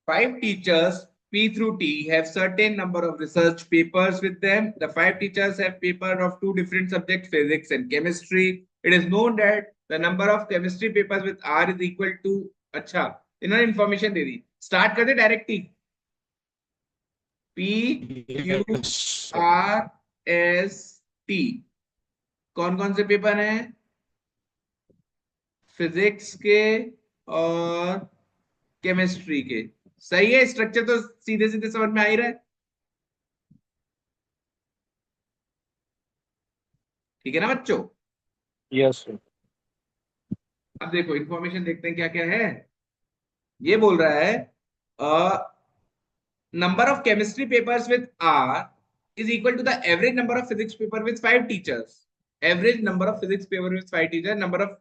5 teachers P through T have certain number of research papers with them. The 5 teachers have paper of 2 different subjects, physics and chemistry. It is known that the number of chemistry papers with R is equal to, अच्छा इन्होंने information दे दी, start कर दे direct ही, PQRST। कौन कौन से paper हैं? Physics के और chemistry के। सही है, स्ट्रक्चर तो सीधे सीधे समझ में आ ही रहा है, ठीक है ना बच्चों? Yes sir. अब देखो इंफॉर्मेशन देखते हैं क्या क्या है। ये बोल रहा है number of chemistry papers with R is equal to the average number of physics paper with 5 teachers. Average number of physics paper with 5 teacher, number of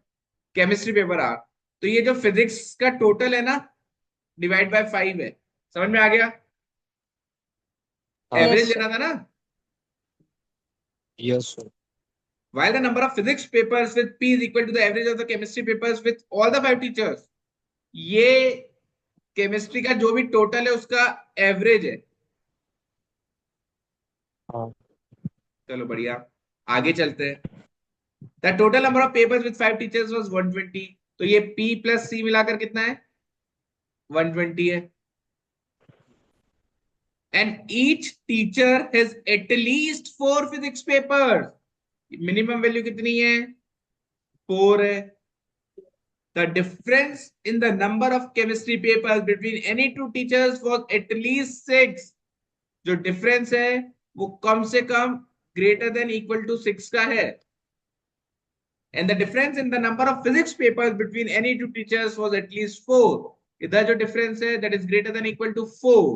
chemistry paper R. तो ये जो फिजिक्स का टोटल है ना, divide by 5 है। समझ में आ गया? एवरेज लेना था ना। Yes sir. While the number of physics papers with P is equal to the average of the chemistry papers with all the 5 teachers, ये केमिस्ट्री का जो भी टोटल है उसका एवरेज है। हाँ। चलो बढ़िया, आगे चलते हैं। The total number of papers with 5 teachers was 120। तो ये P प्लस C मिलाकर कितना है? 120 है। And each teacher has at least 4 physics papers। Minimum value कितनी है? 4 है। The difference in the number of chemistry papers between any two teachers was at least 6। जो difference है वो कम से कम greater than equal to 6 का है। And the difference in the number of physics papers between any two teachers was at least 4। इधर जो difference है that is greater than equal to 4।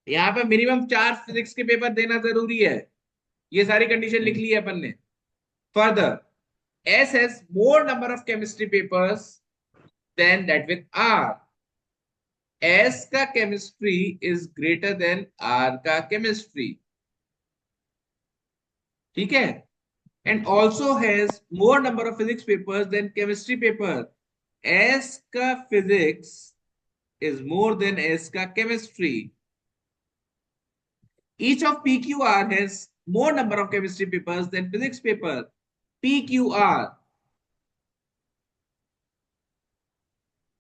यहाँ पे मिनिमम 4 फिजिक्स के पेपर देना जरूरी है। ये सारी कंडीशन लिख ली है अपन ने। Further, S has more number of chemistry papers than that with R। S का chemistry is greater than R का केमिस्ट्री, ठीक है? And also has more number of physics papers than chemistry paper. S का physics is more than S का chemistry. Each of PQR has more number of chemistry papers than physics paper। PQR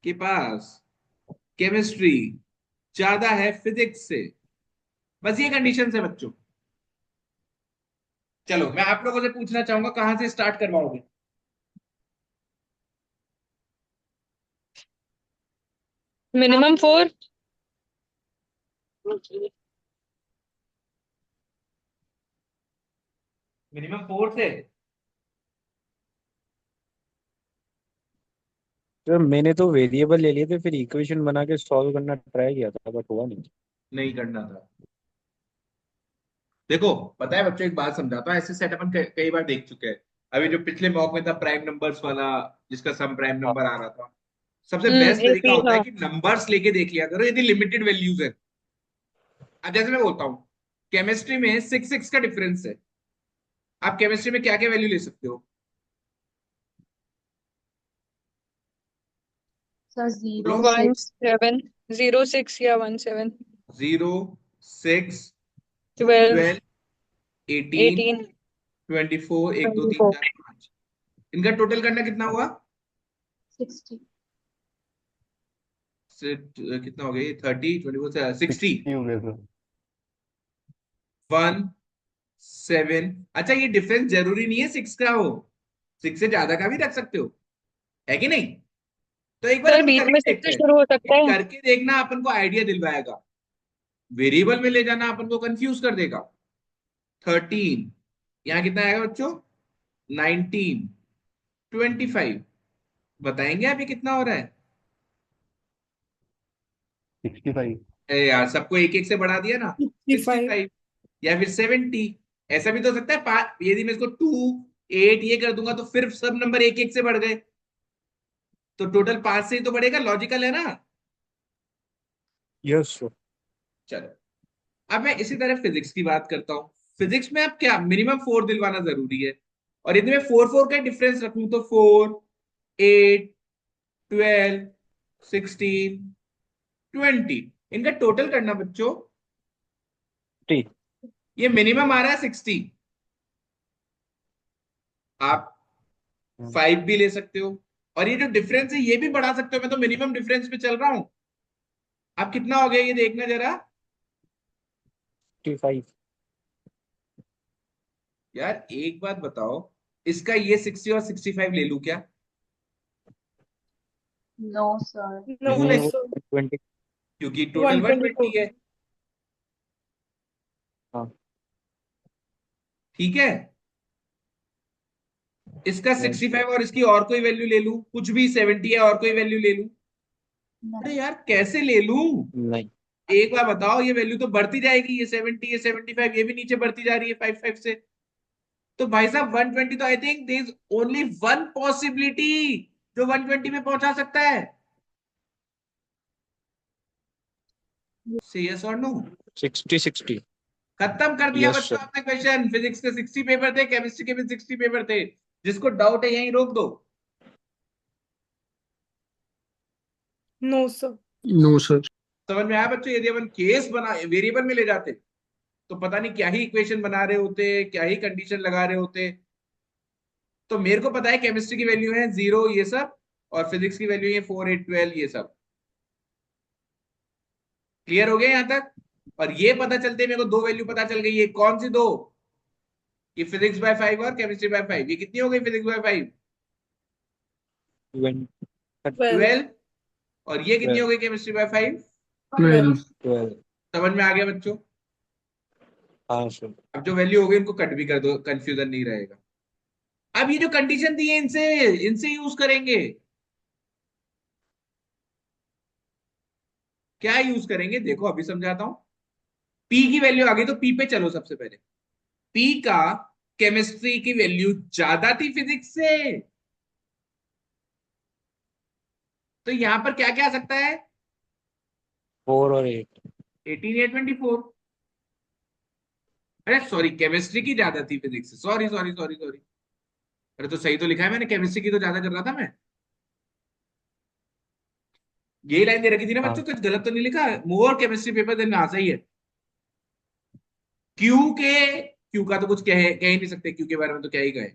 के पास chemistry ज्यादा है physics से। बस ये condition है बच्चों। चलो मैं आप लोगों से पूछना चाहूंगा, कहां से स्टार्ट करवाओगे? मिनिमम 4। मिनिमम 4 से। सर मैंने तो वेरिएबल ले लिए थे, फिर इक्वेशन बना के सॉल्व करना ट्राई किया था बट हुआ नहीं। नहीं करना था। देखो पता है बच्चों, एक बात समझाता हूँ, ऐसे सेट अपन कई बार देख चुके हैं। अभी जो पिछले मॉक में था प्राइम नंबर्स वाला, जिसका सम प्राइम हाँ। नंबर आ रहा था, सबसे बेस्ट तरीका एपी होता है हाँ। कि नंबर्स लेके देख लिया करो यदि लिमिटेड वैल्यूज है। अब जैसे मैं बोलता हूँ केमिस्ट्री में 6 का डिफरेंस है, आप केमिस्ट्री में क्या क्या वैल्यू ले सकते हो? सर 0 1 6 7 0 6 या 1 7 0 6 12 12 18 18 24 1 2 3 24। 4 5। इनका टोटल करना कितना हुआ? 60 कितना हो गया? 30 24 60 हो गया सर। 1 7। अच्छा ये डिफरेंस जरूरी नहीं है 6 का हो, 6 से ज्यादा का भी रख सकते हो, है कि नहीं? तो एक बार सर अपन बीच में करके 6 देखते से हैं। शुरू हो सकता ये है। करके देखना अपन को आइडिया दिलवाएगा। वेरिएबल में ले जाना अपन को कंफ्यूज कर देगा। 13 यहाँ कितना आएगा बच्चों? 19 25। बताएंगे अभी कितना हो रहा है? 65। अरे यार सबको एक एक से बढ़ा दिया ना, 65 65 या फिर 70। ऐसा भी तो हो सकता है यदि मैं इसको 2 8 ये कर दूंगा तो फिर सब नंबर एक एक से बढ़ गए, तो टोटल 5 से ही तो बढ़ेगा। लॉजिकल है ना? Yes sir. चलो अब मैं इसी तरह फिजिक्स की बात करता हूँ। फिजिक्स में अब क्या मिनिमम 4 दिलवाना जरूरी है, और यदि मैं 4 4 का डिफरेंस रखूं तो 4 8, 12, 16, 20। इनका टोटल करना बच्चों। 60। ये मिनिमम आ रहा है 60। आप 5 भी ले सकते हो, और ये जो डिफरेंस है ये भी बढ़ा सकते हो। मैं तो मिनिमम डिफरेंस पे चल रहा हूं। आप कितना हो गया ये देखना जरा। 55। यार एक बात बताओ, इसका ये 60 और 65 ले लूं क्या? No, sir. No, क्यों नहीं, नहीं? sir. 20। क्योंकि टोटल 120 है। हाँ। ठीक है, इसका Yes. 65 और इसकी और कोई वैल्यू ले लूं, कुछ भी 70 है और कोई वैल्यू ले लूं। No. अरे यार कैसे ले लूं? नहीं। एक बार बताओ, ये वैल्यू तो बढ़ती जाएगी, ये 70, ये 75, ये भी नीचे बढ़ती जा रही है 55 से। तो भाई साहब 120, तो I think there is only one possibility जो 120 में पहुंचा सकता है। से यस और नो? 60 60। खत्म कर दिया यस बच्चों सर। आपने क्वेश्चन। फिजिक्स के 60 पेपर थे, केमिस्ट्री के भी 60 पेपर थे। जिसको डाउट है यहीं रोक दो। No, sir. No sir. समझ में आया बच्चों? यदि अपन केस बना वेरिएबल में ले जाते तो पता नहीं क्या ही इक्वेशन बना रहे होते, क्या ही कंडीशन लगा रहे होते। तो मेरे को पता है केमिस्ट्री की वैल्यू है 0 ये सब, और फिजिक्स की वैल्यू है 4, 8, 12 ये सब। क्लियर हो गया यहां तक? और ये पता चलते मेरे को दो वैल्यू पता चल गई है। कौन सी दो? ये फिजिक्स बाय 5 और केमिस्ट्री बाय 5। ये कितनी हो गई फिजिक्स बाय 5? 12. 12। और ये कितनी हो 12। गई केमिस्ट्री बाय 5? 12। 12। समझ में आ गया बच्चों? हाँ सर। अब जो वैल्यू होगी इनको कट भी कर दो, कंफ्यूजन नहीं रहेगा। अब ये जो कंडीशन दी है इनसे इनसे यूज करेंगे। क्या यूज करेंगे देखो, अभी समझाता हूं। पी की वैल्यू आ गई तो पी पे चलो सबसे पहले। पी का केमिस्ट्री की वैल्यू ज्यादा थी फिजिक्स से, तो यहां पर क्या क्या आ सकता है? 4 और 8। 18 या 24। अरे सॉरी, केमिस्ट्री की ज्यादा थी फिजिक्स से। Sorry sorry sorry sorry. अरे तो सही तो लिखा है मैंने, केमिस्ट्री की तो ज्यादा कर रहा था मैं। यही लाइन दे रखी थी ना हाँ। बच्चों, कुछ गलत तो नहीं लिखा? मोर केमिस्ट्री पेपर देन आंसर ही है। क्यू का तो कुछ कह ही नहीं सकते, क्यू के बारे में तो क्या ही कहे।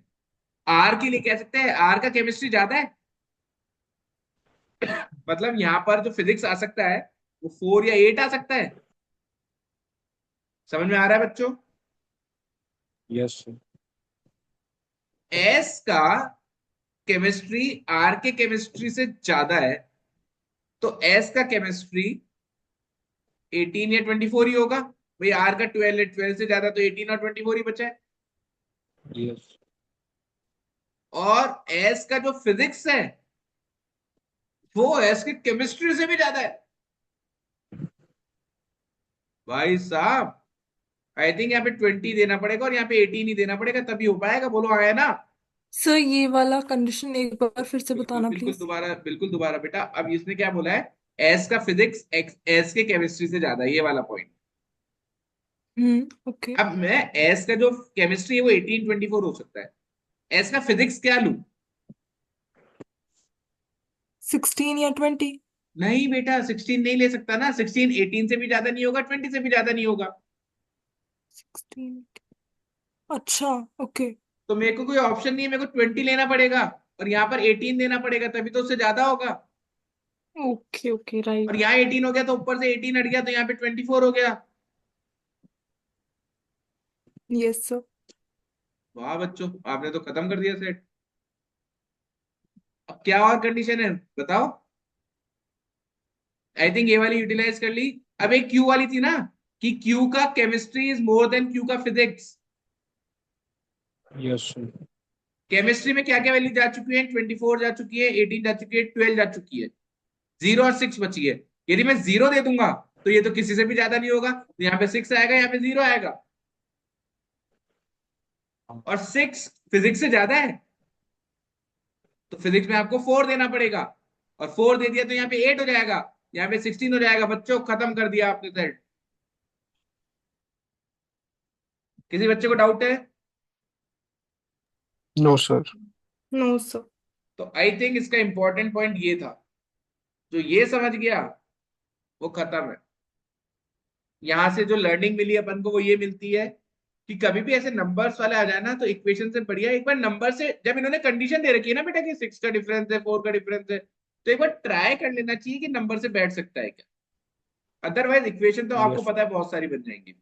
आर के लिए कह सकते हैं, आर का केमिस्ट्री ज्यादा है। मतलब यहां पर जो फिजिक्स आ सकता है वो 4 या 8 आ सकता है। समझ में आ रहा है बच्चों? Yes sir. एस का केमिस्ट्री आर के केमिस्ट्री से ज्यादा है, तो एस का केमिस्ट्री 18 या 24 ही होगा। भाई आर का 12 है, 12 से ज्यादा तो 18 और 24 ही बचा है। यस। और एस का जो फिजिक्स है वो एस की केमिस्ट्री से भी ज्यादा है। भाई साहब आई थिंक यहाँ पे 20 देना पड़ेगा और यहाँ पे 18 ही देना पड़ेगा, तभी हो पाएगा। बोलो आया ना? सर ये वाला कंडीशन एक बार फिर से बिल्कुल बताना बिल्कुल प्लीज। दोबारा, बिल्कुल दोबारा बेटा। अब इसने क्या बोला है? एस का फिजिक्स एस के केमिस्ट्री से ज्यादा है, ये वाला पॉइंट। ओके। अब मैं एस का जो केमिस्ट्री है वो 18, 24 हो सकता है। एस का फिजिक्स क्या लूं? 16 या 20। नहीं बेटा, 16 नहीं ले सकता ना। 16 18 से भी ज्यादा नहीं होगा, 20 से भी ज्यादा नहीं होगा। 16। अच्छा। ओके। तो मेरे को कोई ऑप्शन नहीं है, मेरे को 20 लेना पड़ेगा और यहाँ पर 18 देना पड़ेगा, तभी तो उससे ज्यादा होगा। ओके ओके और राइट। यहाँ 18 हो गया तो ऊपर से 18 हट गया तो यहाँ पे 24 हो गया। Yes sir. वाह बच्चों, आपने तो खत्म कर दिया सेट। अब क्या और कंडीशन है बताओ? आई थिंक ये वाली यूटिलाइज कर ली। अब एक क्यू वाली थी ना, कि क्यू का chemistry is more then Q का फिजिक्स। Yes sir. केमिस्ट्री में क्या क्या वैल्यू जा चुकी है? 24 जा चुकी है, 18 जा चुकी है, 12 जा चुकी है, 0 और 6 बची है। यदि मैं 0 दे दूंगा तो ये तो किसी से भी ज्यादा नहीं होगा, तो यहाँ पे 6 आएगा, यहाँ पे 0 आएगा। और 6 फिजिक्स से ज्यादा है तो फिजिक्स में आपको 4 देना पड़ेगा, और 4 दे दिया तो यहाँ पे 8 हो जाएगा, यहाँ पे 16 हो जाएगा। बच्चों खत्म कर दिया आपने सेट। किसी बच्चे को डाउट है? No sir. No sir. तो आई थिंक इसका इंपॉर्टेंट पॉइंट ये था, जो ये समझ गया वो खत्म है। यहां से जो लर्निंग मिली अपन को वो ये मिलती है कि कभी भी ऐसे नंबर्स वाले आ जाए ना, तो इक्वेशन से बढ़िया एक बार नंबर से, जब इन्होंने कंडीशन दे रखी है ना बेटा कि 6 का डिफरेंस है, 4 का डिफरेंस है, तो एक बार ट्राई कर लेना चाहिए कि नंबर से बैठ सकता है क्या। अदरवाइज इक्वेशन तो आपको Yes. पता है बहुत सारी बन जाएंगी।